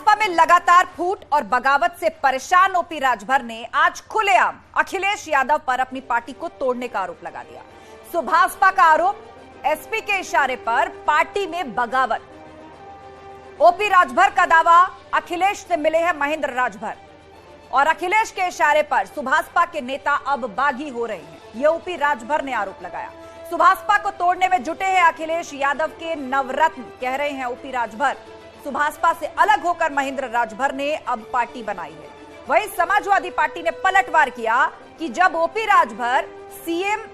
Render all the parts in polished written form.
सपा में लगातार फूट और बगावत से परेशान ओपी राजभर ने आज खुलेआम अखिलेश यादव पर अपनी पार्टी को तोड़ने का आरोप लगा दिया। सुभाषपा का आरोप, एसपी के इशारे पर पार्टी में बगावत। ओपी राजभर का दावा, अखिलेश से मिले हैं महेंद्र राजभर और अखिलेश के इशारे पर सुभाषपा के नेता अब बागी हो रहे हैं, यह ओपी राजभर ने आरोप लगाया। सुभाषपा को तोड़ने में जुटे हैं अखिलेश यादव के नवरत्न, कह रहे हैं ओपी राजभर। सुभाषपा से अलग होकर महेंद्र राजभर ने अब पार्टी बनाई है। वहीं समाजवादी पार्टी ने पलटवार किया कि जब ओपी राजभर सीएम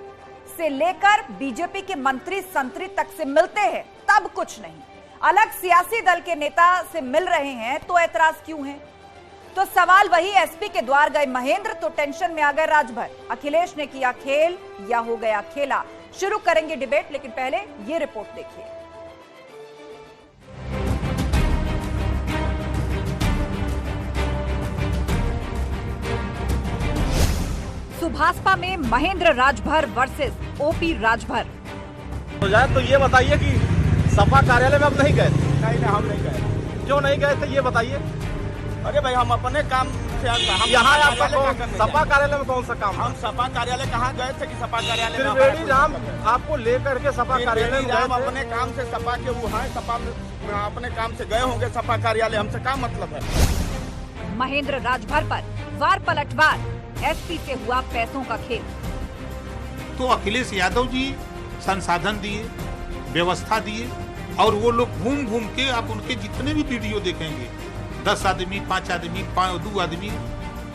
से लेकर बीजेपी के मंत्री संतरी तक से मिलते हैं तब कुछ नहीं, अलग सियासी दल के नेता से मिल रहे हैं तो ऐतराज क्यों है? तो सवाल वही, एसपी के द्वार गए महेंद्र तो टेंशन में आ गए राजभर। अखिलेश ने किया खेल या हो गया खेला? शुरू करेंगे डिबेट, लेकिन पहले ये रिपोर्ट देखिए। सुभाषपा में महेंद्र राजभर वर्सेस ओपी राजभर। हो जाए तो ये बताइए कि सपा कार्यालय में अब नहीं गए? नहीं, हम नहीं गए। क्यों नहीं गए थे ये बताइए। अरे भाई, हम अपने काम से हम यहाँ आपका सपा कार्यालय में कौन सा काम? हम सपा कार्यालय कहाँ गए थे कि सपा कार्यालय? त्रिवेणी राम आपको लेकर के सपा कार्यालय में राम अपने काम से सपा के वो हैं, सपा में अपने काम से गए होंगे सपा कार्यालय, हमसे क्या मतलब है? महेंद्र राजभर पर वार पलटवार, एसपी से हुआ पैसों का खेल। तो अखिलेश यादव जी संसाधन दिए, व्यवस्था दिए और वो लोग घूम घूम के आप उनके जितने भी वीडियो देखेंगे, 10 आदमी, 5 आदमी, 2 आदमी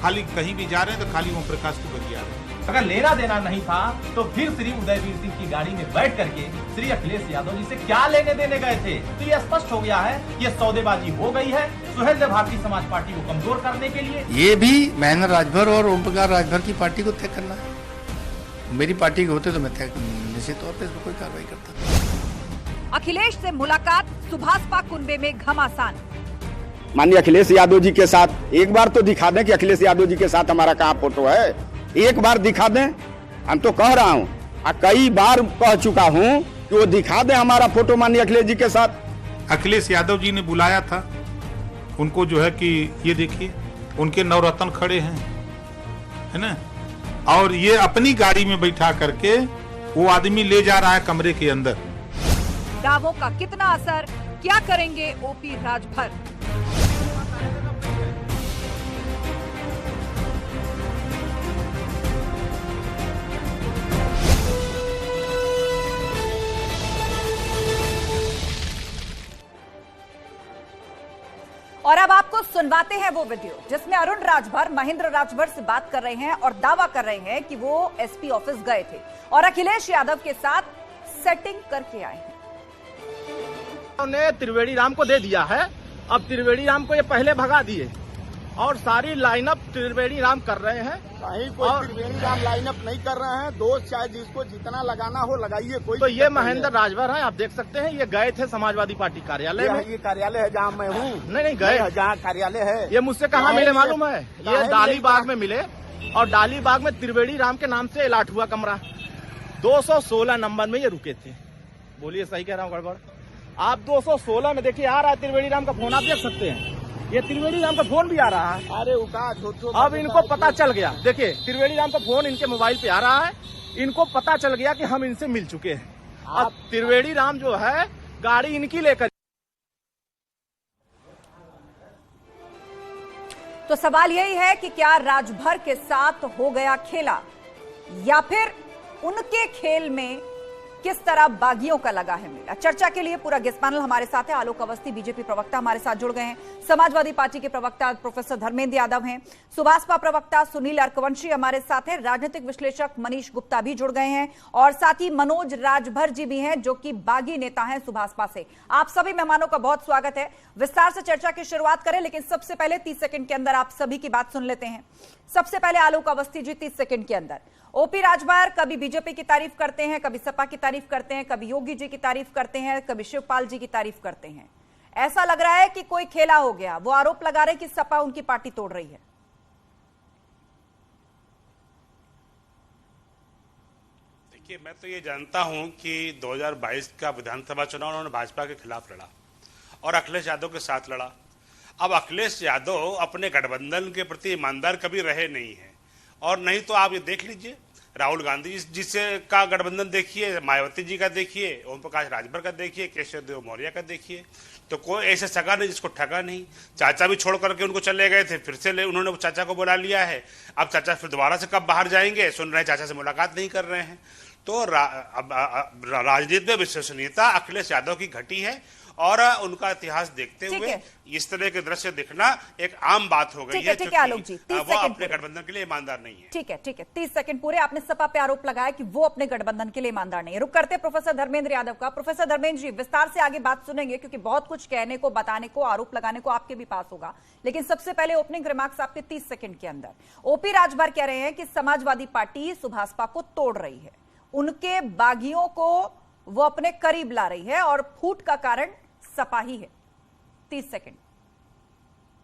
खाली कहीं भी जा रहे हैं तो खाली ओम प्रकाश को बतिया रहे हैं। अगर लेना देना नहीं था तो फिर श्री उदयवीर सिंह की गाड़ी में बैठ करके श्री अखिलेश यादव जी से क्या लेने देने गए थे? तो ये स्पष्ट हो गया है, ये सौदेबाजी हो गई है सुहेल भारतीय समाज पार्टी को कमजोर करने के लिए। ये भी महेंद्र राजभर और ओम प्रकाश राजभर की पार्टी को तय करना है। मेरी पार्टी के होते तो मैं निश्चित तौर पर इस पर कोई कार्रवाई करता। अखिलेश से मुलाकात, सुभाषपा कुनबे में घमासान। माननीय अखिलेश यादव जी के साथ एक बार तो दिखा दें कि अखिलेश यादव जी के साथ हमारा कहाँ फोटो है, एक बार दिखा दें। हम तो कह रहा हूँ, कई बार कह चुका हूँ कि वो दिखा दें हमारा फोटो माननीय अखिलेश जी के साथ। अखिलेश यादव जी ने बुलाया था उनको, जो है कि ये देखिए उनके नवरत्न खड़े हैं, है ना, और ये अपनी गाड़ी में बैठा करके वो आदमी ले जा रहा है कमरे के अंदर। दावों का कितना असर, क्या करेंगे ओपी राजभर? और अब आपको सुनवाते हैं वो वीडियो जिसमें अरुण राजभर महेंद्र राजभर से बात कर रहे हैं और दावा कर रहे हैं कि वो एसपी ऑफिस गए थे और अखिलेश यादव के साथ सेटिंग करके आए हैं। उन्होंने त्रिवेणी राम को दे दिया है, अब त्रिवेणी राम को ये पहले भगा दिए और सारी लाइनअप त्रिवेणी राम कर रहे हैं। कहीं कोई त्रिवेणी राम लाइनअप नहीं कर रहे हैं, दोस्त चाहे जिसको जितना लगाना हो लगाइए, कोई। तो ये महेंद्र राजभर हैं, आप देख सकते हैं, ये गए थे समाजवादी पार्टी कार्यालय में। ये कार्यालय है जहाँ मैं हूँ। नहीं गए, जहाँ कार्यालय है। ये मुझसे कहाँ मिले मालूम है? ये डालीबाग में मिले और डालीबाग में त्रिवेणी राम के नाम से अलाट हुआ कमरा, 216 नंबर में ये रुके थे। बोलिए सही कह रहा हूँ गड़बड़? आप 216 में देखिए आ रहा है त्रिवेणी राम का फोन, आप देख सकते हैं, ये त्रिवेणी राम का फोन भी आ रहा है। अरे अब इनको पता चल गया, देखिए त्रिवेणी राम का फोन इनके मोबाइल पे आ रहा है, इनको पता चल गया कि हम इनसे मिल चुके हैं। अब त्रिवेणी राम जो है गाड़ी इनकी लेकर। तो सवाल यही है कि क्या राजभर के साथ हो गया खेला या फिर उनके खेल में किस तरह बागियों का लगा है मेला? चर्चा के लिए पूरा गेस्ट पैनल हमारे साथ है। आलोक अवस्थी बीजेपी प्रवक्ता हमारे साथ जुड़ गए हैं, समाजवादी पार्टी के प्रवक्ता प्रोफेसर धर्मेंद्र यादव हैं, सुभाषपा प्रवक्ता सुनील अर्कवंशी हमारे साथ हैं, राजनीतिक विश्लेषक मनीष गुप्ता भी जुड़ गए हैं और साथ ही मनोज राजभर जी भी हैं जो कि बागी नेता हैं सुभाषपा से। आप सभी मेहमानों का बहुत स्वागत है। विस्तार से चर्चा की शुरुआत करें, लेकिन सबसे पहले 30 सेकंड के अंदर आप सभी की बात सुन लेते हैं। सबसे पहले आलोक अवस्थी जी, 30 सेकंड के अंदर ओपी राजभर कभी बीजेपी की तारीफ करते हैं, कभी सपा की तारीफ करते हैं, कभी योगी जी की तारीफ करते हैं, कभी शिवपाल जी की तारीफ करते हैं। ऐसा लग रहा है कि कोई खेला हो गया। वो आरोप लगा रहे हैं कि सपा उनकी पार्टी तोड़ रही है। देखिए, मैं तो ये जानता हूं कि 2022 का विधानसभा चुनाव उन्होंने भाजपा के खिलाफ लड़ा और अखिलेश यादव के साथ लड़ा। अब अखिलेश यादव अपने गठबंधन के प्रति ईमानदार कभी रहे नहीं है, और नहीं तो आप ये देख लीजिए राहुल गांधी जी से का गठबंधन देखिए, मायावती जी का देखिए, ओम प्रकाश राजभर का देखिए, केशव देव मौर्य का देखिए, तो कोई ऐसा सगा नहीं जिसको ठगा नहीं। चाचा भी छोड़ करके उनको चले गए थे, फिर से उन्होंने चाचा को बुला लिया है। अब चाचा फिर दोबारा से कब बाहर जाएंगे, सुन रहे हैं चाचा से मुलाकात नहीं कर रहे हैं। तो राजनीति में विश्वसनीयता अखिलेश यादव की घटी है, और उनका इतिहास देखते हुए इस तरह के दृश्य दिखना एक आम बात हो गई है। ठीक है आलोक जी, 30 वो सेकंड अपने गठबंधन के लिए ईमानदार नहीं है। ठीक है 30 सेकंड पूरे। आपने सपा पे आरोप लगाया कि वो अपने गठबंधन के लिए ईमानदार नहीं है। रुक करते प्रोफेसर धर्मेंद्र यादव का। प्रोफेसर धर्मेंद्र जी, विस्तार से आगे बात सुनेंगे क्योंकि बहुत कुछ कहने को, बताने को, आरोप लगाने को आपके भी पास होगा, लेकिन सबसे पहले ओपनिंग रिमार्क्स आपके 30 सेकंड के अंदर। ओपी राजभर कह रहे हैं कि समाजवादी पार्टी सुभाषपा को तोड़ रही है, उनके बागियों को वो अपने करीब ला रही है और फूट का कारण सपा ही है। 30 सेकंड।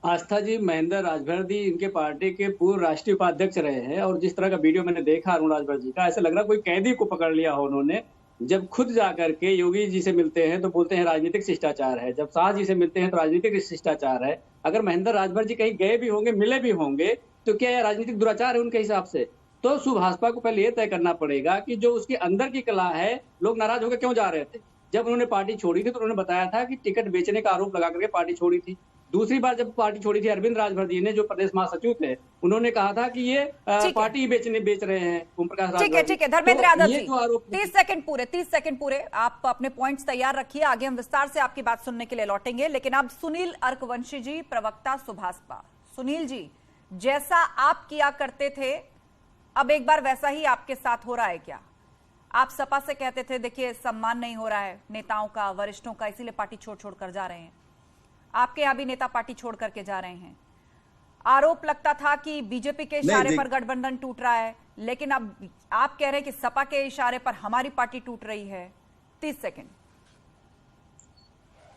आस्था जी, महेंद्र राजभर जी इनके पार्टी के पूर्व राष्ट्रीय उपाध्यक्ष रहे हैं, और जिस तरह का वीडियो मैंने देखा अरुण राजभर जी का, ऐसा लग रहा कोई कैदी को पकड़ लिया हो उन्होंने। जब खुद जाकर के योगी जी से मिलते हैं तो बोलते हैं राजनीतिक शिष्टाचार है, जब शाह जी से मिलते हैं तो राजनीतिक शिष्टाचार है। अगर महेंद्र राजभर जी कहीं गए भी होंगे, मिले भी होंगे, तो क्या यह राजनीतिक दुराचार है उनके हिसाब से? तो सुभाषपा को पहले यह तय करना पड़ेगा कि जो उसके अंदर की कला है, लोग नाराज होकर क्यों जा रहे थे। जब उन्होंने पार्टी छोड़ी थी तो उन्होंने बताया था कि टिकट बेचने का आरोप लगा करके पार्टी छोड़ी थी। दूसरी बार जब पार्टी छोड़ी थी अरविंद राजभर जी ने, जो प्रदेश महासचिव थे, उन्होंने कहा था कि ये पार्टी बेच रहे हैं ओम प्रकाश राजभर। ठीक है धर्मेंद्र यादव जी, 30 सेकंड पूरे। आप अपने पॉइंट्स तैयार रखिए, आगे हम विस्तार से आपकी बात सुनने के लिए लौटेंगे। लेकिन अब सुनील अर्कवंशी जी, प्रवक्ता सुभाषपा। सुनील जी, जैसा आप किया करते थे अब एक बार वैसा ही आपके साथ हो रहा है क्या? आप सपा से कहते थे देखिए सम्मान नहीं हो रहा है नेताओं का, वरिष्ठों का, इसीलिए पार्टी छोड़ कर जा रहे हैं। आपके यहां भी नेता पार्टी छोड़ करके जा रहे हैं। आरोप लगता था कि बीजेपी के इशारे पर गठबंधन टूट रहा है, लेकिन अब आप कह रहे हैं कि सपा के इशारे पर हमारी पार्टी टूट रही है। 30 सेकंड।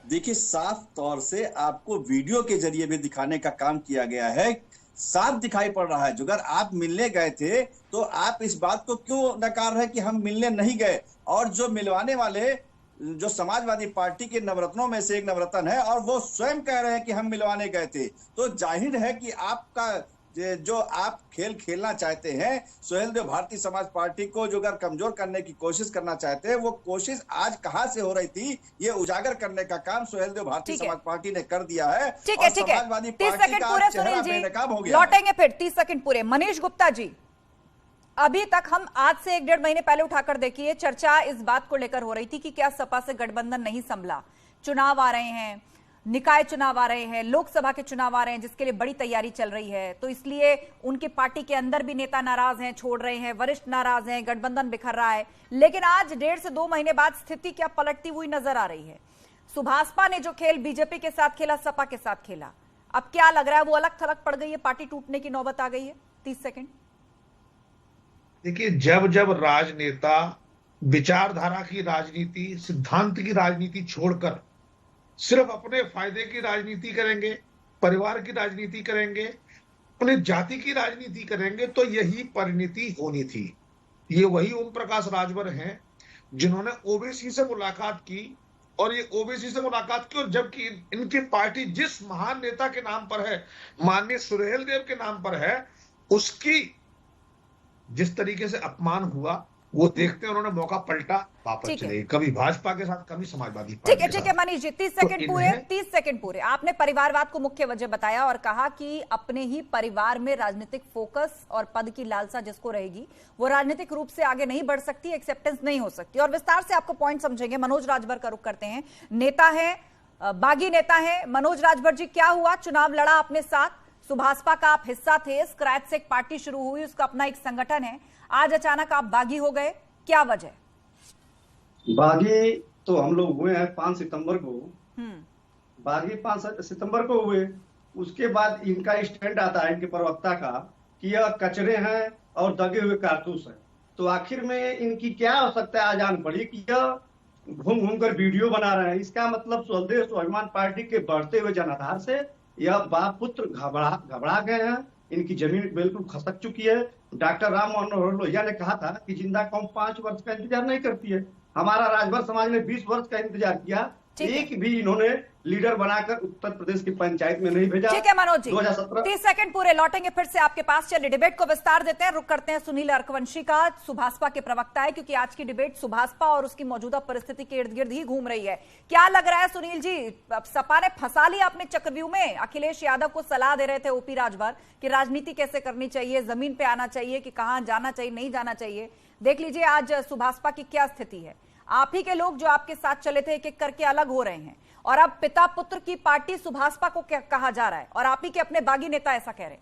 देखिए, साफ तौर से आपको वीडियो के जरिए भी दिखाने का काम किया गया है, साफ दिखाई पड़ रहा है। जो अगर आप मिलने गए थे तो आप इस बात को क्यों नकार रहे कि हम मिलने नहीं गए, और जो मिलवाने वाले जो समाजवादी पार्टी के नवरत्नों में से एक नवरत्न है, और वो स्वयं कह रहे हैं कि हम मिलवाने गए थे, तो जाहिर है कि आपका जो आप खेल खेलना चाहते हैं, सुहेल देव भारतीय समाज पार्टी को जो अगर कमजोर करने की कोशिश करना चाहते हैं, वो कोशिश आज कहां से हो रही थी, ये उजागर करने का काम सुहेल देव भारतीय समाज पार्टी ने कर दिया है। ठीक है 30 सेकंड पूरे सुनील जी, लौटेंगे फिर। 30 सेकंड पूरे। मनीष गुप्ता जी, अभी तक हम आज से 1-1.5 महीने पहले उठाकर देखिए, चर्चा इस बात को लेकर हो रही थी कि क्या सपा से गठबंधन नहीं संभला। चुनाव आ रहे हैं, निकाय चुनाव आ रहे हैं, लोकसभा के चुनाव आ रहे हैं, जिसके लिए बड़ी तैयारी चल रही है, तो इसलिए उनकी पार्टी के अंदर भी नेता नाराज हैं, छोड़ रहे हैं, वरिष्ठ नाराज हैं, गठबंधन बिखर रहा है। लेकिन आज 1.5 से 2 महीने बाद स्थिति क्या पलटती हुई नजर आ रही है। सुभाषपा ने जो खेल बीजेपी के साथ खेला, सपा के साथ खेला, अब क्या लग रहा है वो अलग थलग पड़ गई है, पार्टी टूटने की नौबत आ गई है। 30 सेकंड। देखिए, जब जब राजनेता विचारधारा की राजनीति, सिद्धांत की राजनीति छोड़कर सिर्फ अपने फायदे की राजनीति करेंगे, परिवार की राजनीति करेंगे, अपने जाति की राजनीति करेंगे, तो यही परिणति होनी थी। ये वही ओम प्रकाश राजभर हैं जिन्होंने ओबीसी से मुलाकात की, और ये ओबीसी से मुलाकात की, और जबकि इनकी पार्टी जिस महान नेता के नाम पर है, माननीय सुहेल देव के नाम पर है, उसकी जिस तरीके से अपमान हुआ, वो देखते उन्होंने मौका पलटा, वापस चले, कभी भाजपा के साथ, कभी समाजवादी पार्टी के साथ। ठीक है मनीष जी, 30 सेकंड पूरे। 30 सेकंड पूरे। आपने परिवारवाद को मुख्य वजह बताया और कहा कि अपने ही परिवार में राजनीतिक फोकस और पद की लालसा जिसको रहेगी, वो राजनीतिक रूप से आगे नहीं बढ़ सकती, एक्सेप्टेंस नहीं हो सकती। और विस्तार से आपको पॉइंट समझेंगे। मनोज राजभर का रुख करते हैं। नेता है, बागी नेता है मनोज राजभर जी, क्या हुआ? चुनाव लड़ा अपने साथ, सुभाषपा का आप हिस्सा थे, स्क्रैच से एक पार्टी शुरू हुई, उसका अपना एक संगठन है, आज अचानक आप बागी हो गए, क्या वजह? बागी तो हम लोग हुए हैं 5 सितंबर को। बागी 5 सितंबर को हुए। उसके बाद इनका स्टैंड आता है, इनके प्रवक्ता का, कि यह कचरे हैं और दगे हुए कारतूस हैं। तो आखिर में इनकी क्या आवश्यकता आ जान पड़ी कि यह घूम घूम कर वीडियो बना रहे हैं। इसका मतलब स्वदेश स्वाभिमान पार्टी के बढ़ते हुए जनाधार से यह बाप पुत्र घबरा गए हैं। इनकी जमीन बिल्कुल खसक चुकी है। डॉक्टर राम मनोहर लोहिया ने कहा था कि जिंदा कौम 5 वर्ष का इंतजार नहीं करती है। हमारा राजभर समाज ने 20 वर्ष का इंतजार किया, एक भी इन्होंने लीडर बनाकर उत्तर प्रदेश की पंचायत में नहीं भेजा। ठीक है मनोज जी, 2017 30 सेकंड पूरे, लौटेंगे फिर से आपके पास। चलिए डिबेट को विस्तार देते हैं, रुक करते हैं सुनील अरकवंशी का, सुभाषपा के प्रवक्ता है, क्योंकि आज की डिबेट सुभाषपा और उसकी मौजूदा परिस्थिति के इर्द गिर्द ही घूम रही है। क्या लग रहा है सुनील जी, सपा ने फंसा लिया अपने चक्रव्यूह में? अखिलेश यादव को सलाह दे रहे थे ओपी राजभर कि राजनीति कैसे करनी चाहिए, जमीन पे आना चाहिए कि कहां जाना चाहिए, नहीं जाना चाहिए। देख लीजिए आज सुभाषपा की क्या स्थिति है। आप ही के लोग जो आपके साथ चले थे एक एक करके अलग हो रहे हैं, और अब पिता पुत्र की पार्टी सुभाषपा को क्या कहा जा रहा है, और आप ही के अपने बागी नेता ऐसा कह रहे हैं।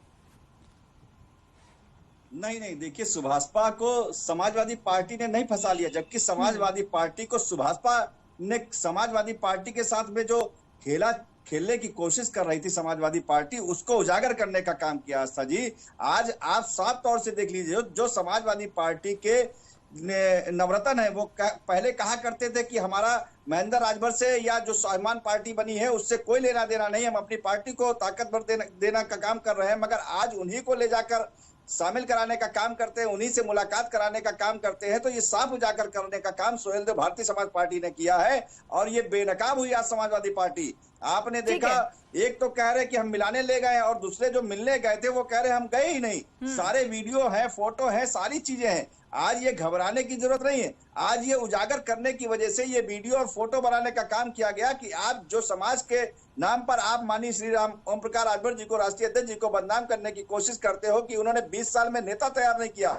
नहीं, देखिए, सुभाषपा को समाजवादी पार्टी ने नहीं फंसा लिया, जबकि समाजवादी पार्टी को सुभाषपा ने समाजवादी पार्टी के साथ में जो खेलने की कोशिश कर रही थी समाजवादी पार्टी, उसको उजागर करने का काम किया आस्था जी। आज आप साफ तौर से देख लीजिए, जो समाजवादी पार्टी के नवरत्न है, वो पहले कहा करते थे कि हमारा महेंद्र राजभर से या जो स्वाभिमान पार्टी बनी है उससे कोई लेना देना नहीं, हम अपनी पार्टी को ताकतवर देना का काम कर रहे हैं। मगर आज उन्हीं को ले जाकर शामिल कराने का काम करते हैं, उन्हीं से मुलाकात कराने का काम करते हैं। तो ये साफ उजागर करने का काम सुहेलदेव भारतीय समाज पार्टी ने किया है, और ये बेनकाब हुई आज समाजवादी पार्टी। आपने देखा, एक तो कह रहे कि हम मिलाने ले गए, और दूसरे जो मिलने गए थे वो कह रहे हम गए ही नहीं। सारे वीडियो है, फोटो है, सारी चीजें हैं। आज ये घबराने की जरूरत नहीं है। आज ये उजागर करने की वजह से ये वीडियो और फोटो बनाने का काम किया गया कि आप जो समाज के नाम पर आप माननीय श्री राम ओम प्रकाश राजभर जी को, राष्ट्रीय अध्यक्ष जी को बदनाम करने की कोशिश करते हो कि उन्होंने 20 साल में नेता तैयार नहीं किया।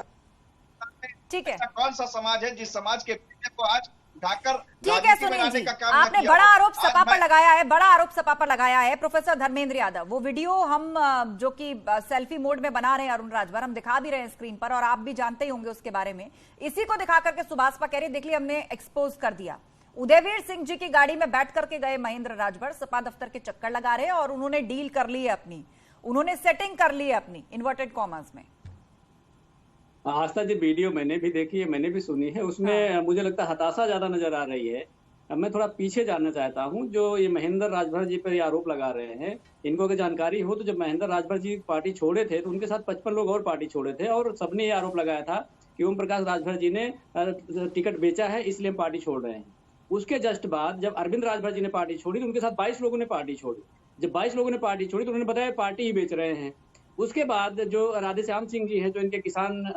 ठीक है, कौन सा समाज है जिस समाज के बेटे को आज ढाकर ठीक है सुनील जी, आपने बड़ा आरोप सपा पर लगाया है, बड़ा आरोप सपा पर लगाया है। प्रोफेसर धर्मेंद्र यादव, वो वीडियो हम जो कि सेल्फी मोड में बना रहे हैं अरुण राजभर, हम दिखा भी रहे हैं स्क्रीन पर, और आप भी जानते ही होंगे उसके बारे में। इसी को दिखा करके सुभाषपा कह रही, देख लिया हमने एक्सपोज कर दिया। उदयवीर सिंह जी की गाड़ी में बैठ करके गए महेंद्र राजभर, सपा दफ्तर के चक्कर लगा रहे हैं, और उन्होंने डील कर ली है अपनी, उन्होंने सेटिंग कर ली है अपनी, इन्वर्टेड कॉमर्स में। आस्था जी, वीडियो मैंने भी देखी है, मैंने भी सुनी है, उसमें मुझे लगता है हताशा ज्यादा नजर आ रही है। अब मैं थोड़ा पीछे जानना चाहता हूं, जो ये महेंद्र राजभर जी पर ये आरोप लगा रहे हैं, इनको अगर जानकारी हो तो जब महेंद्र राजभर जी पार्टी छोड़े थे तो उनके साथ 55 लोग और पार्टी छोड़े थे, और सबने ये आरोप लगाया था कि ओम प्रकाश राजभर जी ने टिकट बेचा है इसलिए हम पार्टी छोड़ रहे हैं। उसके जस्ट बाद जब अरविंद राजभर जी ने पार्टी छोड़ी तो उनके साथ 22 लोगों ने पार्टी छोड़ी। जब 22 लोगों ने पार्टी छोड़ी तो उन्होंने बताया पार्टी ही बेच रहे हैं। उसके बाद जो राधेश्याम सिंह जी हैं, जो इनके किसान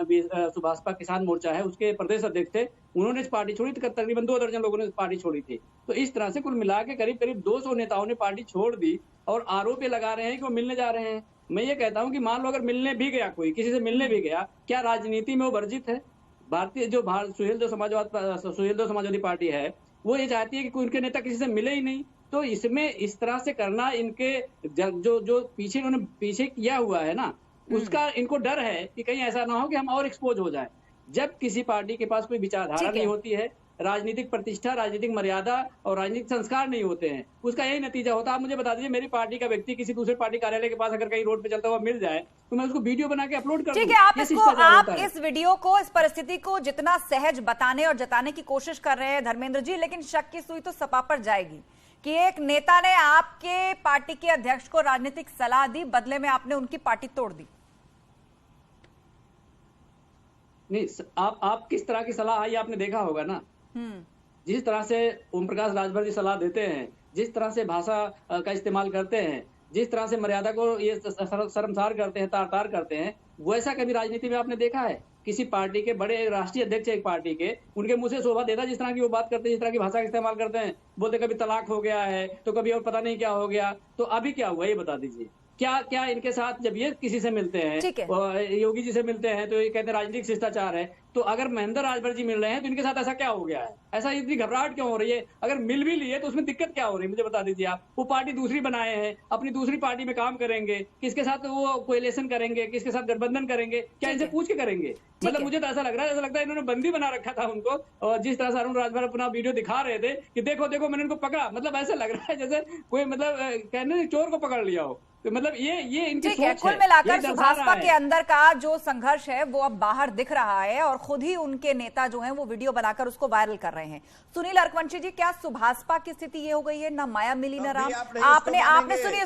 सुभाषपा किसान मोर्चा है उसके प्रदेश अध्यक्ष थे, उन्होंने पार्टी छोड़ी, तकरीबन 2 दर्जन लोगों ने पार्टी छोड़ी थी। तो इस तरह से कुल मिला के करीब करीब 200 नेताओं ने पार्टी छोड़ दी, और आरोप ये लगा रहे हैं कि वो मिलने जा रहे हैं। मैं ये कहता हूं कि मान लो अगर मिलने भी गया, कोई किसी से मिलने भी गया, क्या राजनीति में वो वर्जित है? भारतीय जो सुहेलदेव समाजवादी पार्टी है वो ये चाहती है कि कोई उनके नेता किसी से मिले ही नहीं। तो इसमें इस तरह से करना, इनके जो पीछे इन्होंने पीछे किया हुआ है ना, उसका इनको डर है कि कहीं ऐसा ना हो कि हम और एक्सपोज हो जाए। जब किसी पार्टी के पास कोई विचारधारा नहीं होती है, राजनीतिक प्रतिष्ठा, राजनीतिक मर्यादा और राजनीतिक संस्कार नहीं होते हैं, उसका यही नतीजा होता है। आप मुझे बता दीजिए, मेरी पार्टी का व्यक्ति किसी दूसरे पार्टी कार्यालय के पास अगर कहीं रोड पे चलता हुआ मिल जाए तो मैं उसको वीडियो बना के अपलोड कर दूं। ठीक है, आप इस वीडियो को, इस परिस्थिति को जितना सहज बताने और जताने की कोशिश कर रहे हैं धर्मेंद्र जी, लेकिन शक की सुई तो सपा पर जाएगी कि एक नेता ने आपके पार्टी के अध्यक्ष को राजनीतिक सलाह दी, बदले में आपने उनकी पार्टी तोड़ दी। नहीं, आप किस तरह की सलाह आई आपने देखा होगा ना। जिस तरह से ओम प्रकाश राजभर जी सलाह देते हैं, जिस तरह से भाषा का इस्तेमाल करते हैं, जिस तरह से मर्यादा को ये शर्मसार करते हैं, तार करते हैं, वैसा कभी राजनीति में आपने देखा है? किसी पार्टी के बड़े राष्ट्रीय अध्यक्ष एक पार्टी के, उनके मुंह से शोभा देता जिस तरह की वो बात करते हैं, जिस तरह की भाषा का इस्तेमाल करते हैं, बोलते कभी तलाक हो गया है तो कभी और पता नहीं क्या हो गया। तो अभी क्या हुआ ये बता दीजिए। क्या इनके साथ जब ये किसी से मिलते हैं, योगी जी से मिलते हैं, तो ये कहते हैं राजनीतिक शिष्टाचार है। तो अगर महेंद्र राजभर जी मिल रहे हैं तो इनके साथ ऐसा क्या हो गया है? ऐसा इतनी घबराहट क्यों हो रही है? अगर मिल भी लिए तो उसमें दिक्कत क्या हो रही है मुझे बता दीजिए आप। वो पार्टी दूसरी बनाए हैं, अपनी दूसरी पार्टी में काम करेंगे, किसके साथ वो कोएलिशन करेंगे, किसके साथ गठबंधन करेंगे, क्या इनसे पूछ के करेंगे? मतलब मुझे तो ऐसा लग रहा है, ऐसा लगता है इन्होंने बंदी बना रखा था उनको। और जिस तरह से अरुण राजभर अपना वीडियो दिखा रहे थे कि देखो देखो मैंने इनको पकड़ा, मतलब ऐसा लग रहा है जैसे कोई मतलब कहने चोर को पकड़ लिया हो। तो मतलब ये इनकी सोच है। कुल मिलाकर सुभाषपा के अंदर का जो संघर्ष है वो अब बाहर दिख रहा है, और खुद ही उनके नेता जो हैं वो वीडियो बनाकर उसको वायरल कर रहे हैं। सुनील अरकवंशी जी, क्या सुभाषपा की स्थिति ये हो गई है, ना माया मिली ना राम? आपने सुनिए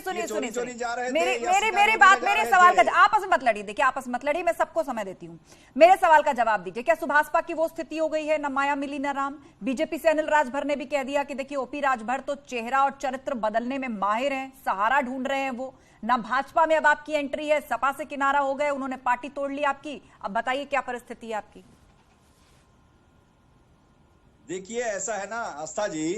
मेरी बात, मेरे सवाल का आपस में मत लड़िए। देखिए आपस में मत लड़िए, मैं सबको समय देती हूँ। मेरे सवाल का जवाब दीजिए, क्या सुभाषपा की वो स्थिति हो गई है, न माया मिली न राम? बीजेपी से अनिल राजभर ने भी कह दिया कि देखिए ओपी राजभर तो चेहरा और चरित्र बदलने में माहिर हैं, सहारा ढूंढ रहे हैं वो। ना भाजपा में अब आपकी एंट्री है, सपा से किनारा हो गए, उन्होंने पार्टी तोड़ ली आपकी। अब बताइए क्या परिस्थिति है आपकी? देखिए ऐसा है ना आस्था जी,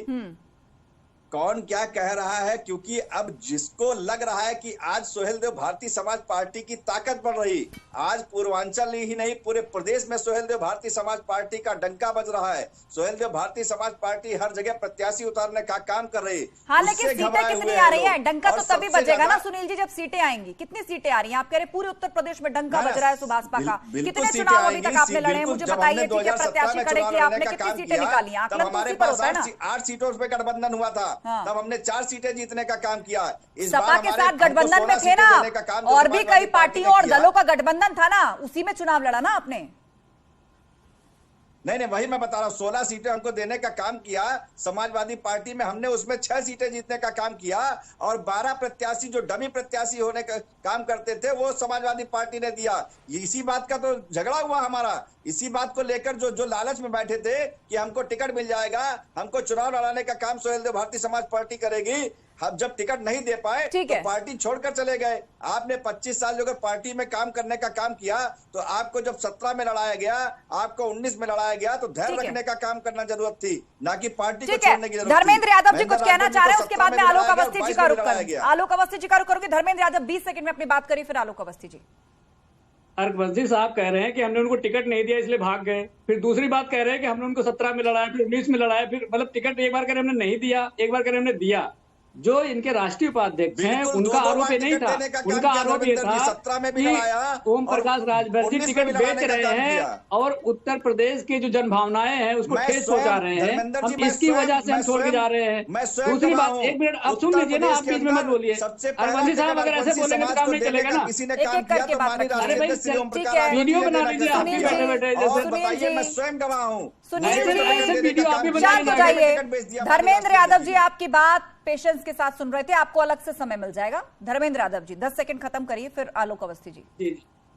कौन क्या कह रहा है, क्योंकि अब जिसको लग रहा है कि आज सोहेल देव भारतीय समाज पार्टी की ताकत बढ़ रही, आज पूर्वांचल ही नहीं पूरे प्रदेश में सोहेल देव भारतीय समाज पार्टी का डंका बज रहा है। सोहेल देव भारतीय समाज पार्टी हर जगह प्रत्याशी उतारने का काम कर रही। हाँ, लेकिन सीटें कितनी आ रही है? डंका तो तभी बजेगा ना सुनील जी जब सीटें आएंगी। कितनी सीटें आ रही हैं? आप कह रहे पूरे उत्तर प्रदेश में डंका बज रहा है सुभाषपा का। कितने चुनाव अभी तक आपने लड़े हैं मुझे बताइए? ठीक है, प्रत्याशी खड़े किए आपने, कितनी सीटें निकाली? आकलन तो उसी पर होता है ना। 8 सीटों पे गठबंधन हुआ था, तब हमने 4 सीटें जीतने का काम किया। इस सपा के साथ गठबंधन में थे ना, और भी कई पार्टियों और दलों का गठबंधन था ना, उसी में चुनाव लड़ा ना आपने। नहीं, वही मैं बता रहा हूँ, 16 सीटें हमको देने का काम किया समाजवादी पार्टी में, हमने उसमें 6 सीटें जीतने का काम किया, और 12 प्रत्याशी जो डमी प्रत्याशी होने का काम करते थे वो समाजवादी पार्टी ने दिया। इसी बात का तो झगड़ा हुआ हमारा, इसी बात को लेकर जो लालच में बैठे थे कि हमको टिकट मिल जाएगा, हमको चुनाव लड़ाने का काम सोहेल देव भारतीय समाज पार्टी करेगी। हम जब टिकट नहीं दे पाए तो पार्टी छोड़कर चले गए। आपने 25 साल जो पार्टी में काम करने का काम किया, तो आपको जब 17 में लड़ाया गया, आपको 19 में लड़ाया गया, तो धैर्य रखने का काम करना जरूरत थी, ना कि पार्टी को छोड़ने की जरूरत थी। धर्मेंद्र यादव जी कुछ कहना चाह रहे हैं, उसके बाद में आलोक अवस्थी जी का रुख करूंगी। आलोक अवस्थी जी का रुख करूंगी। धर्मेंद्र यादव 20 सेकंड में अपनी बात करिए, फिर आलोक अवस्थी जी। अर्कवंशी साहब कह रहे हैं कि हमने उनको टिकट नहीं दिया इसलिए भाग गए। फिर दूसरी बात कह रहे हैं कि हमने उनको 17 में लड़ाया, फिर 19 में लड़ाया, फिर मतलब टिकट एक बार कह रहे हमने नहीं दिया, एक बार कह रहे हमने दिया। जो इनके राष्ट्रीय उपाध्यक्ष हैं उनका आरोप ये नहीं था, उनका आरोप ये था कि ओम प्रकाश राजभर जी टिकट बेच रहे हैं और उत्तर प्रदेश की जो जनभावनाएं हैं उसको ठेस पहुंचा रहे हैं, हम इसकी वजह से हम छोड़ के जा रहे हैं। दूसरी बात, एक मिनट आप सुन लीजिए ना, आप बीच में मत बोलिए। अर्कवंशी साहब अगर ऐसे बोलेंगे तो काम नहीं चलेगा ना। अरे भाई ठीक है, वीडियो बना लीजिए आप भी बैठे बैठे जैसे। मैं स्वयं गवाह हूँ। ऐसे वीडियो आप भी शांत हो जाइए। धर्मेंद्र यादव जी आपकी बात पेशेंस के साथ सुन रहे थे, आपको अलग से समय मिल जाएगा। धर्मेंद्र यादव जी 10 सेकंड खत्म करिए, फिर आलोक अवस्थी जी। जी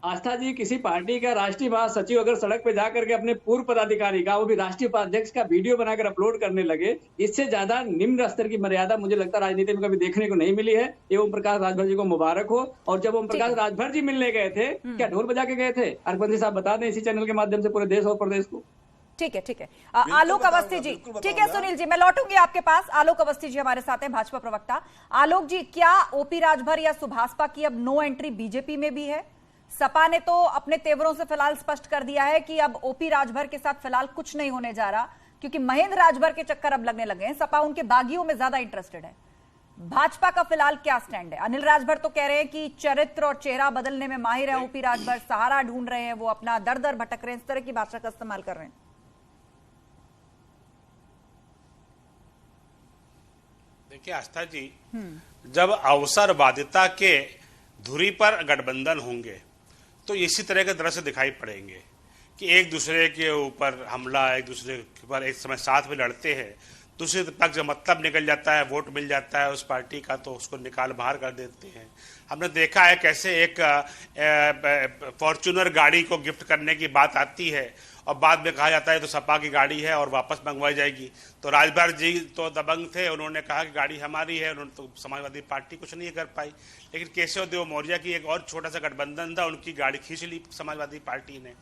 आस्था जी, किसी पार्टी का राष्ट्रीय महासचिव अगर सड़क पे जाकर के अपने पूर्व पदाधिकारी का, वो भी राष्ट्रीय उपाध्यक्ष का वीडियो बनाकर अपलोड करने लगे, इससे ज्यादा निम्न स्तर की मर्यादा मुझे लगता है राजनीति में कभी देखने को नहीं मिली है। ये ओम प्रकाश राजभर जी को मुबारक हो। और जब ओम प्रकाश राजभर जी मिलने गए थे, क्या ढोल बजा के गए थे? अर्कवंशी साहब बता दें इसी चैनल के माध्यम से पूरे देश और प्रदेश को। ठीक है। आलोक अवस्थी जी, ठीक है सुनील जी, मैं लौटूंगी आपके पास। आलोक अवस्थी जी हमारे साथ हैं, भाजपा प्रवक्ता। आलोक जी, क्या ओपी राजभर या सुभाषपा की अब नो एंट्री बीजेपी में भी है? सपा ने तो अपने तेवरों से फिलहाल स्पष्ट कर दिया है कि अब ओपी राजभर के साथ फिलहाल कुछ नहीं होने जा रहा, क्योंकि महेंद्र राजभर के चक्कर अब लगने लगे हैं। सपा उनके बागियों में ज्यादा इंटरेस्टेड है। भाजपा का फिलहाल क्या स्टैंड है? अनिल राजभर तो कह रहे हैं कि चरित्र और चेहरा बदलने में माहिर है ओपी राजभर, सहारा ढूंढ रहे हैं, वो अपना दर दर भटक रहे हैं, इस तरह की भाषा का इस्तेमाल कर रहे हैं। देखिए आस्था जी, जब अवसरवादिता के धुरी पर गठबंधन होंगे तो इसी तरह के दृश्य दिखाई पड़ेंगे कि एक दूसरे के ऊपर हमला, एक दूसरे के ऊपर एक समय साथ में लड़ते हैं, दूसरे पक्ष जब मतलब निकल जाता है, वोट मिल जाता है उस पार्टी का, तो उसको निकाल बाहर कर देते हैं। हमने देखा है कैसे एक फॉर्च्यूनर गाड़ी को गिफ्ट करने की बात आती है और बाद में कहा जाता है तो सपा की गाड़ी है और वापस मंगवाई जाएगी। तो राजभर जी तो दबंग थे, उन्होंने कहा कि गाड़ी हमारी है, उन्होंने तो समाजवादी पार्टी कुछ नहीं कर पाई। लेकिन केशव देव मौर्य की एक और छोटा सा गठबंधन था, उनकी गाड़ी खींच ली समाजवादी पार्टी ने।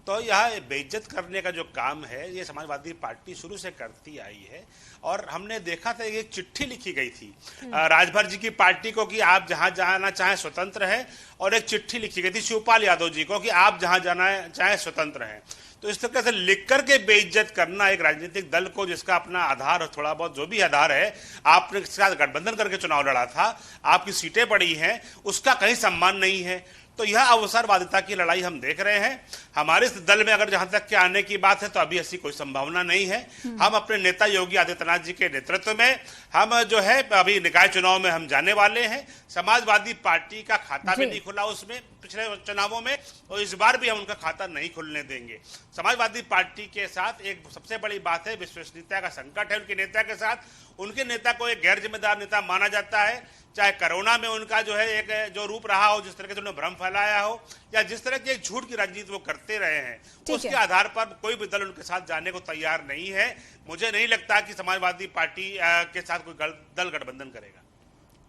तो यह बेइज्जत करने का जो काम है ये समाजवादी पार्टी शुरू से करती आई है। और हमने देखा था एक चिट्ठी लिखी गई थी राजभर जी की पार्टी को कि आप जहां जाना चाहें स्वतंत्र है, और एक चिट्ठी लिखी गई थी शिवपाल यादव जी को कि आप जहां जाना चाहें स्वतंत्र हैं। तो इस तरह से लिख करके बेइज्जत करना एक राजनीतिक दल को, जिसका अपना आधार थोड़ा बहुत जो भी आधार है, आपने इसके साथ गठबंधन करके चुनाव लड़ा था, आपकी सीटें पड़ी हैं, उसका कहीं सम्मान नहीं है। तो यह अवसरवादिता की लड़ाई हम देख रहे हैं। हमारे इस दल में अगर जहां तक के आने की बात है तो अभी ऐसी कोई संभावना नहीं है। हम अपने नेता योगी आदित्यनाथ जी के नेतृत्व में हम जो है अभी निकाय चुनाव में हम जाने वाले हैं। समाजवादी पार्टी का खाता भी नहीं खुला उसमें पिछले चुनावों में, और इस बार भी हम उनका खाता नहीं खुलने देंगे। समाजवादी पार्टी के साथ एक सबसे बड़ी बात है विश्वसनीयता का संकट है उनके नेता के साथ। उनके नेता को एक गैर जिम्मेदार नेता माना जाता है। चाहे कोरोना में उनका जो है एक जो रूप रहा हो, जिस तरह से उन्होंने भ्रम फैलाया हो, या जिस तरह की एक झूठ की राजनीति वो करते रहे हैं, उसके आधार पर कोई भी दल उनके साथ जाने को तैयार नहीं है। मुझे नहीं लगता कि समाजवादी पार्टी के साथ कोई दल गठबंधन करेगा।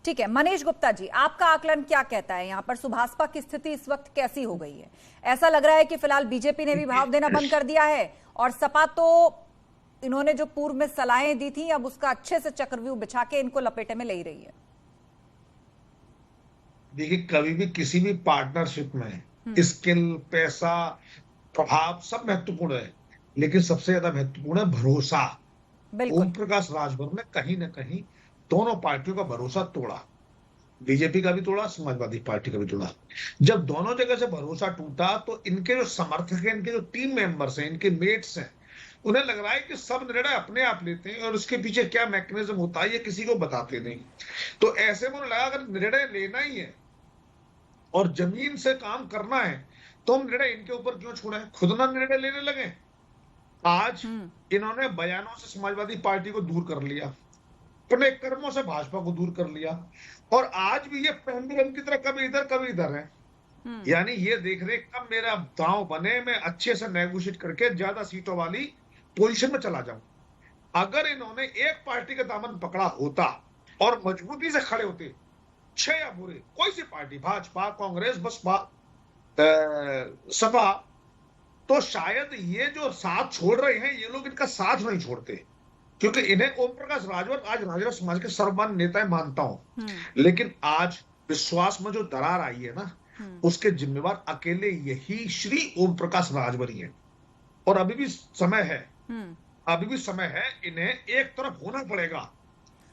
ठीक है, मनीष गुप्ता जी, आपका आकलन क्या कहता है? यहाँ पर सुभाषपा की स्थिति इस वक्त कैसी हो गई है? ऐसा लग रहा है कि फिलहाल बीजेपी ने भी भाव देना बंद कर दिया है और सपा तो इन्होंने जो पूर्व में सलाहें दी थी अब उसका अच्छे से चक्रव्यूह बिछा के इनको लपेटे में ले ही रही है। देखिए, कभी भी किसी भी पार्टनरशिप में स्किल, पैसा, प्रभाव सब महत्वपूर्ण है, लेकिन सबसे ज्यादा महत्वपूर्ण है भरोसा। ओम प्रकाश राजभर ने कहीं ना कहीं दोनों पार्टियों का भरोसा तोड़ा, बीजेपी का भी तोड़ा, समाजवादी पार्टी का भी तोड़ा। जब दोनों जगह से भरोसा टूटा तो इनके जो समर्थक हैं, इनके जो टीम मेंबर्स हैं, इनके मेट्स हैं, उन्हें लग रहा है कि सब निर्णय अपने आप लेते हैं और उसके पीछे क्या मैकेनिज्म होता है ये किसी को बताते नहीं। तो ऐसे में उन्हें लगा अगर निर्णय लेना ही है और जमीन से काम करना है तो हम निर्णय इनके ऊपर क्यों छोड़े, खुद ना निर्णय लेने लगे। आज इन्होंने बयानों से समाजवादी पार्टी को दूर कर लिया, अपने कर्मों से भाजपा को दूर कर लिया, और आज भी ये पेंडुलम की तरह कभी इधर है। यानी ये देख रहे कब मेरा दांव बने, मैं अच्छे से नेगोशिएट करके ज्यादा सीटों वाली पोजीशन में चला जाऊं। अगर इन्होंने एक पार्टी का दामन पकड़ा होता और मजबूती से खड़े होते, अच्छे या बुरे, कोई सी पार्टी, भाजपा, कांग्रेस, बसपा, सपा, तो शायद ये जो साथ छोड़ रहे हैं ये लोग इनका साथ नहीं छोड़ते, क्योंकि इन्हें ओम प्रकाश राजभर आज राजभर समाज के सर्वमान्य नेता मानता हूं। लेकिन आज विश्वास में जो दरार आई है ना, उसके जिम्मेवार अकेले यही श्री ओम प्रकाश राजभर ही है। और अभी भी समय है, इन्हें एक तरफ होना पड़ेगा,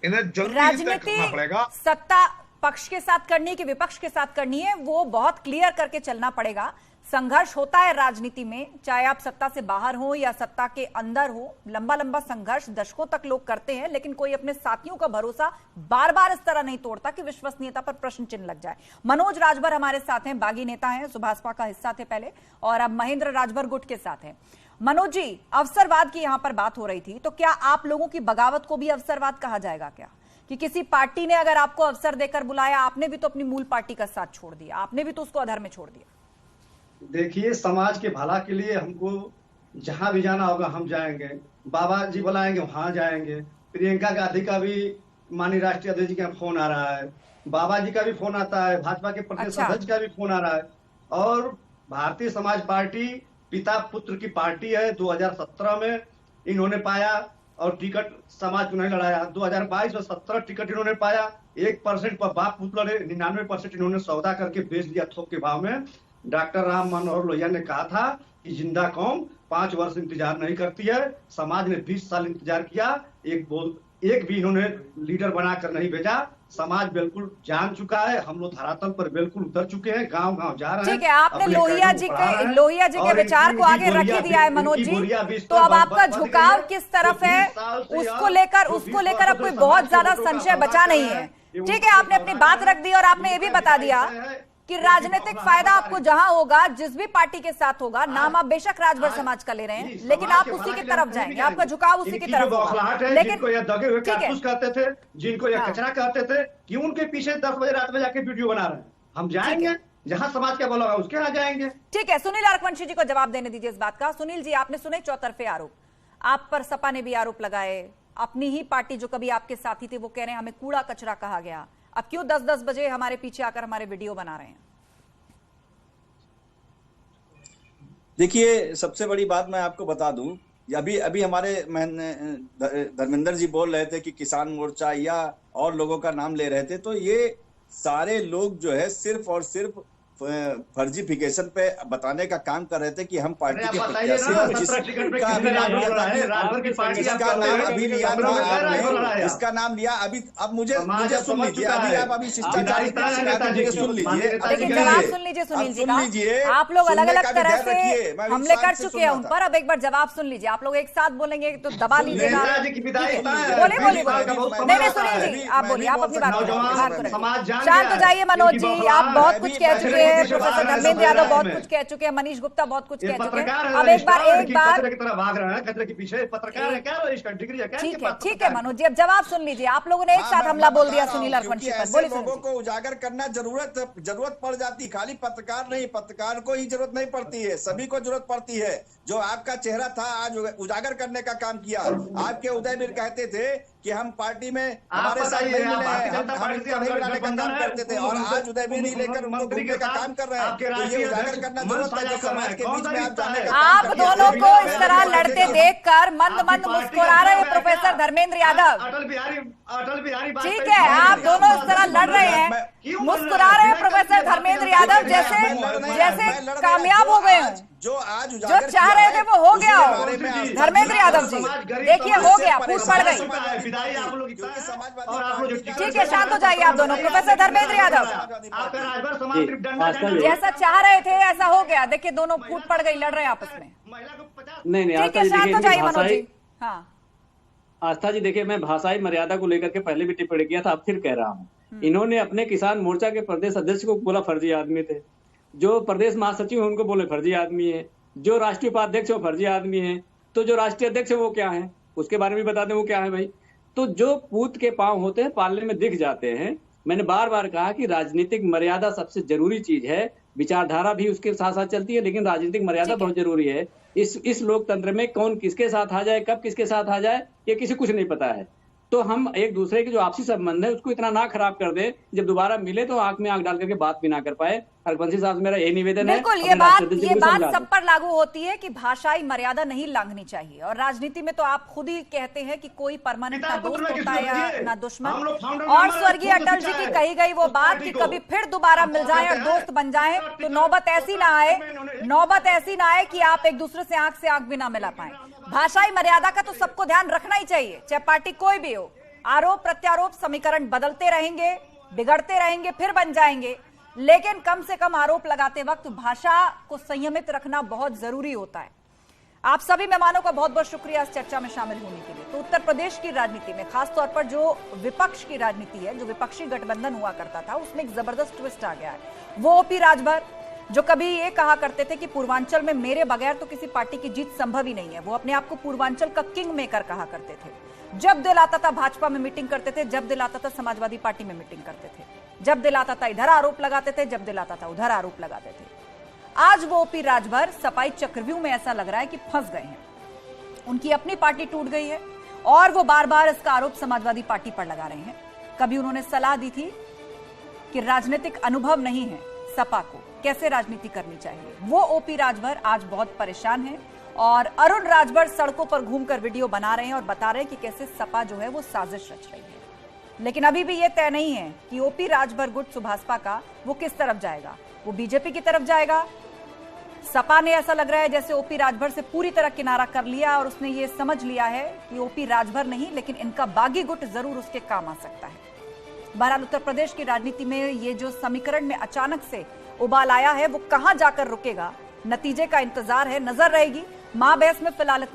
इन्हें जल्दी करना पड़ेगा। सत्ता पक्ष के साथ करनी है कि विपक्ष के साथ करनी है, वो बहुत क्लियर करके चलना पड़ेगा। संघर्ष होता है राजनीति में, चाहे आप सत्ता से बाहर हो या सत्ता के अंदर हो, लंबा संघर्ष दशकों तक लोग करते हैं, लेकिन कोई अपने साथियों का भरोसा बार बार इस तरह नहीं तोड़ता कि विश्वसनीयता पर प्रश्न चिन्ह लग जाए। मनोज राजभर हमारे साथ हैं, बागी नेता हैं, सुभाषपा का हिस्सा थे पहले और अब महेंद्र राजभर गुट के साथ हैं। मनोज जी, अवसरवाद की यहां पर बात हो रही थी, तो क्या आप लोगों की बगावत को भी अवसरवाद कहा जाएगा क्या? कि किसी पार्टी ने अगर आपको अवसर देकर बुलाया, आपने भी तो अपनी मूल पार्टी का साथ छोड़ दिया, आपने भी तो उसको अधर में छोड़ दिया। देखिए, समाज के भला के लिए हमको जहां भी जाना होगा हम जाएंगे, बाबा जी बुलाएंगे वहां जाएंगे। प्रियंका गांधी का भी माननीय राष्ट्रीय अध्यक्ष जी का फोन आ रहा है, बाबा जी का भी फोन आता है, भाजपा के प्रदेश अध्यक्ष का भी फोन आ रहा है। और भारतीय समाज पार्टी पिता पुत्र की पार्टी है। 2017 में इन्होंने पाया और टिकट समाज को नहीं लड़ाया। 2022 में 17 टिकट इन्होंने पाया, 1% पर बाप पुतला ने 99% इन्होंने सौदा करके बेच दिया थोक के भाव में। डॉक्टर राम मनोहर लोहिया ने कहा था कि जिंदा कौम 5 वर्ष इंतजार नहीं करती है। समाज ने 20 साल इंतजार किया, एक भी इन्होंने लीडर बनाकर नहीं भेजा। समाज बिल्कुल जान चुका है, हम लोग धरातल पर बिल्कुल उतर चुके हैं, गांव गांव जा रहे हैं। ठीक है, आपने लोहिया जी के विचार को आगे रख ही दिया है मनोज जी, तो अब आपका झुकाव किस तरफ है उसको लेकर अब कोई बहुत ज्यादा संशय बचा नहीं है। ठीक है, आपने अपनी बात रख दी और आपने ये भी बता दिया कि राजनीतिक फायदा आपको जहां होगा, जिस भी पार्टी के साथ होगा, नाम आप बेशक राजभर समाज का ले रहे हैं, लेकिन आप उसी की तरफ जाएंगे, आपका झुकाव उसी की तरफ होगा। लेकिन जिनको ये दगे हुए कारतूस कहते थे, जिनको ये कचरा कहते थे, कि उनके पीछे 10 बजे रात में जाके वीडियो बना रहे हैं। हम जाएंगे जहां समाज का बोला उसके यहाँ जाएंगे। ठीक है, सुनील अरकवंशी जी को जवाब देने दीजिए इस बात का। सुनील जी, आपने सुने चौतरफे आरोप, आप पर सपा ने भी आरोप लगाए, अपनी ही पार्टी जो कभी आपके साथी थे वो कह रहे हैं हमें कूड़ा कचरा कहा गया, अब क्यों 10-10 बजे हमारे पीछे आकर हमारे वीडियो बना रहे हैं? देखिए, सबसे बड़ी बात मैं आपको बता दूं, अभी हमारे धर्मेंद्र जी बोल रहे थे कि किसान मोर्चा या और लोगों का नाम ले रहे थे, तो ये सारे लोग जो है सिर्फ और सिर्फ फर्जीफिकेशन पे बताने का काम कर रहे थे कि हम पार्टी के प्रत्याशी हैं, जिसका नाम अभी लिया था आपने, जिसका नाम लिया अभी, अब मुझे सुन लीजिए, अभी आप अभी शिष्टाचार सुन लीजिए, जवाब सुन लीजिए सुनील जी का। आप लोग अलग अलग तरह से हमले कर चुके हैं उन पर, अब एक बार जवाब सुन लीजिए। आप लोग एक साथ बोलेंगे तो दबा लीजिएगा। बोलिए नहीं सुनील जी, आप बोलिए, आप अपनी बात शांत हो जाइए। मनोज जी, आप बहुत कुछ कह चुके हैं, है, प्रोफेसर धर्मेंद्र यादव बहुत कुछ कह चुके हैं, मनीष गुप्ता बहुत कुछ कह चुके हैं। अब एक बार खतरे की तरह भाग रहे हैं, खतरे के पीछे पत्रकार है क्या, इसका डिग्री है क्या? ठीक है मनोज जी, अब जवाब सुन लीजिए। आप लोगों ने एक साथ हमला बोल दिया सुनील अरपनशी पर, बोलिए। लोगों को उजागर करना जरूरत पड़ जाती, खाली पत्रकार नहीं, पत्रकार को ही जरूरत नहीं पड़ती है, सभी को जरूरत पड़ती है। जो आपका चेहरा था आज उजागर करने का काम किया। आपके उदयवीर कहते थे कि हम पार्टी में हमारे साथ नहीं मिले, हम नहीं मिलाने का काम करते थे, और आज उदयवीर ही लेकर उनको घूमने का काम कर रहे हैं। तो ये उजागर करना जरूरत है, जो समाज के बीच में आप जाने का आप दोनों को इस तरह लड़ते देखकर मंद मंद मुस्कुरा रहे हैं प्रोफेसर धर्मेंद्र यादव। अटल बिहारी ठीक है, आप दोनों इस तरह लड़ रहे हैं, मुस्कुरा रहे हैं प्रोफेसर धर्मेंद्र यादव, जैसे कामयाब हो गए हैं। जो चाह रहे थे वो हो गया हो। धर्मेंद्र यादव जी देखिए, हो गया, फूट पड़ गई। ठीक है, शांत हो जाइए आप दोनों। प्रोफेसर धर्मेंद्र यादव, जैसा चाह रहे थे ऐसा हो गया, देखिए दोनों फूट पड़ गई, लड़ रहे हैं आपस में। नहीं, ठीक है, शांत हो जाइए मनोज जी। हाँ आस्था जी, देखिए मैं भाषाई मर्यादा को लेकर के पहले भी टिप्पणी किया था, अब फिर कह रहा हूँ। इन्होंने अपने किसान मोर्चा के प्रदेश अध्यक्ष को बोला फर्जी आदमी थे, जो प्रदेश महासचिव है उनको बोले फर्जी आदमी है, जो राष्ट्रीय उपाध्यक्ष है वो फर्जी आदमी है, तो जो राष्ट्रीय अध्यक्ष है वो क्या है, उसके बारे में बता दें वो क्या है भाई। तो जो पूत के पांव होते हैं पालने में दिख जाते हैं। मैंने बार बार कहा कि राजनीतिक मर्यादा सबसे जरूरी चीज है, विचारधारा भी उसके साथ साथ चलती है, लेकिन राजनीतिक मर्यादा बहुत जरूरी है। इस लोकतंत्र में कौन किसके साथ आ जाए, कब किसके साथ आ जाए, ये किसी कुछ नहीं पता है। तो हम एक दूसरे के जो आपसी संबंध है उसको इतना ना खराब कर दे, जब दोबारा मिले तो आंख में आंख डाल करके बात भी ना कर पाए। हरबंशी साहब मेरा यही निवेदन है। बिल्कुल, ये बात सब पर लागू होती है कि भाषाई मर्यादा नहीं लांघनी चाहिए। और राजनीति में तो आप खुद ही कहते हैं कि कोई परमानेंट ना दोस्त होता है या ना दुश्मन। और स्वर्गीय अटल जी की कही गई वो बात कि कभी फिर दोबारा मिल जाए और दोस्त बन जाए, तो नौबत ऐसी ना आए कि आप एक दूसरे से आंख भी ना मिला पाए। भाषाई मर्यादा का तो सबको ध्यान रखना ही चाहिए, चाहे पार्टी कोई भी हो। आरोप प्रत्यारोप समीकरण बदलते रहेंगे, बिगड़ते रहेंगे, फिर बन जाएंगे, लेकिन कम से कम आरोप लगाते वक्त भाषा को संयमित रखना बहुत जरूरी होता है। आप सभी मेहमानों का बहुत बहुत शुक्रिया इस चर्चा में शामिल होने के लिए। तो उत्तर प्रदेश की राजनीति में खासतौर पर जो विपक्ष की राजनीति है, जो विपक्षी गठबंधन हुआ करता था, उसमें एक जबरदस्त ट्विस्ट आ गया है। वो ओपी राजभर जो कभी ये कहा करते थे कि पूर्वांचल में मेरे बगैर तो किसी पार्टी की जीत संभव ही नहीं है, वो अपने आप को पूर्वांचल का किंग मेकर कहा करते थे। जब दिल आता था भाजपा में मीटिंग करते थे, जब दिल आता था समाजवादी पार्टी में मीटिंग करते थे, जब दिल आता था इधर आरोप लगाते थे, जब दिल आता था उधर आरोप लगाते थे। आज वो ओपी राजभर सपाई चक्रव्यूह में ऐसा लग रहा है कि फंस गए हैं। उनकी अपनी पार्टी टूट गई है और वो बार बार इसका आरोप समाजवादी पार्टी पर लगा रहे हैं। कभी उन्होंने सलाह दी थी कि राजनीतिक अनुभव नहीं है सपा को, कैसे राजनीति करनी चाहिए। वो ओपी राजभर आज बहुत परेशान है और अरुण राजभर सड़कों पर घूमकर वीडियो बना रहे हैं और बता रहे हैं कि कैसे सपा जो है वो साजिश रच रही है। लेकिन अभी भी ये तय नहीं है कि ओपी राजभर गुट सुभाषपा का वो किस तरफ जाएगा। वो बीजेपी की तरफ जाएगा। सपा ने ऐसा लग रहा है जैसे ओपी राजभर से पूरी तरह किनारा कर लिया और उसने ये समझ लिया है कि ओपी राजभर नहीं, लेकिन इनका बागी गुट जरूर उसके काम आ सकता है। बहरहाल उत्तर प्रदेश की राजनीति में ये जो समीकरण में अचानक से उबाल आया है वो कहां जाकर रुकेगा, नतीजे का इंतजार है, नजर रहेगी। महाबहस में फिलहाल